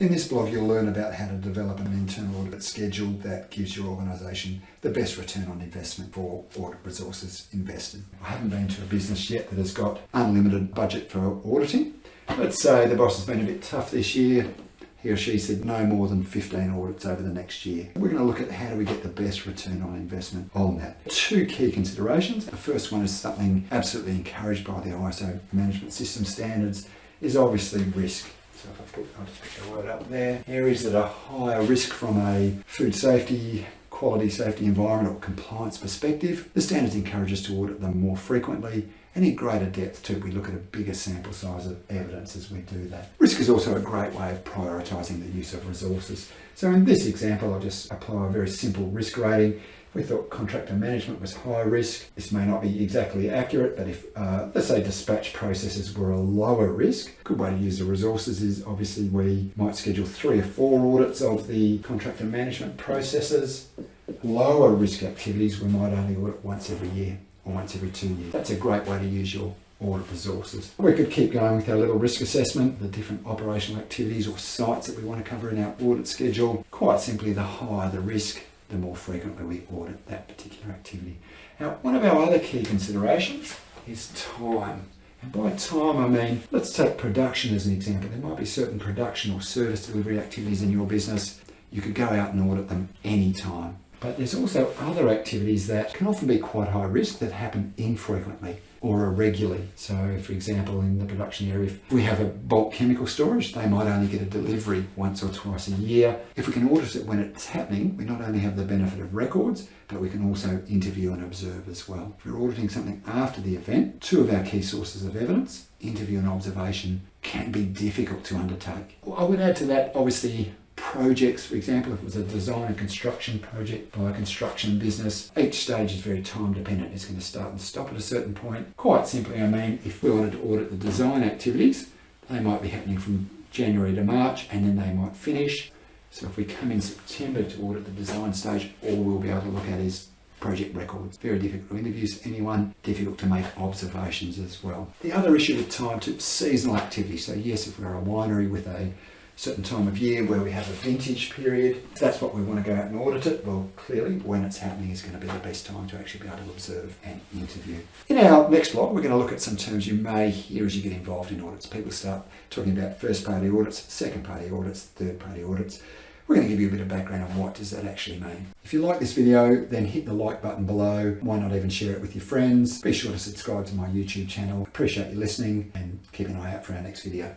In this blog, you'll learn about how to develop an internal audit schedule that gives your organisation the best return on investment for audit resources invested. I haven't been to a business yet that has got unlimited budget for auditing. Let's say the boss has been a bit tough this year. He or she said no more than 15 audits over the next year. We're going to look at how do we get the best return on investment on that. Two key considerations. The first one is something absolutely encouraged by the ISO management system standards is obviously risk. So if I'll just pick the word up there. Areas that are higher risk from a food safety, quality safety environment or compliance perspective, the standards encourage us to audit them more frequently and in greater depth too. We look at a bigger sample size of evidence as we do that. Risk is also a great way of prioritising the use of resources. So in this example, I'll just apply a very simple risk rating. If we thought contractor management was high risk, this may not be exactly accurate, but if, let's say dispatch processes were a lower risk, a good way to use the resources is obviously we might schedule 3 or 4 audits of the contractor management processes. Lower risk activities we might only audit once every year or once every 2 years. That's a great way to use your audit resources. We could keep going with our little risk assessment, the different operational activities or sites that we want to cover in our audit schedule. Quite simply, the higher the risk, the more frequently we audit that particular activity. Now, one of our other key considerations is time. And by time, I mean, let's take production as an example. There might be certain production or service delivery activities in your business. You could go out and audit them anytime. But there's also other activities that can often be quite high risk that happen infrequently or irregularly. So for example, in the production area, if we have a bulk chemical storage, they might only get a delivery once or twice a year. If we can audit it when it's happening, we not only have the benefit of records, but we can also interview and observe as well. If we're auditing something after the event, 2 of our key sources of evidence, interview and observation, can be difficult to undertake. I would add to that, obviously, projects. For example, if it was a design and construction project by a construction business, each stage is very time dependent. It's going to start and stop at a certain point. Quite simply, I mean, if we wanted to audit the design activities, they might be happening from January to March and then they might finish. So if we come in September to audit the design stage, all we'll be able to look at is project records. Very difficult to interview anyone, difficult to make observations as well. The other issue with time too, seasonal activity. So yes, if we're a winery with a certain time of year where we have a vintage period, if that's what we want to go out and audit it, well, clearly when it's happening is going to be the best time to actually be able to observe and interview. In our next blog, we're going to look at some terms you may hear as you get involved in audits. People start talking about first-party audits, second-party audits, third-party audits. We're going to give you a bit of background on what does that actually mean. If you like this video, then hit the like button below. Why not even share it with your friends? Be sure to subscribe to my YouTube channel. Appreciate you listening and keep an eye out for our next video.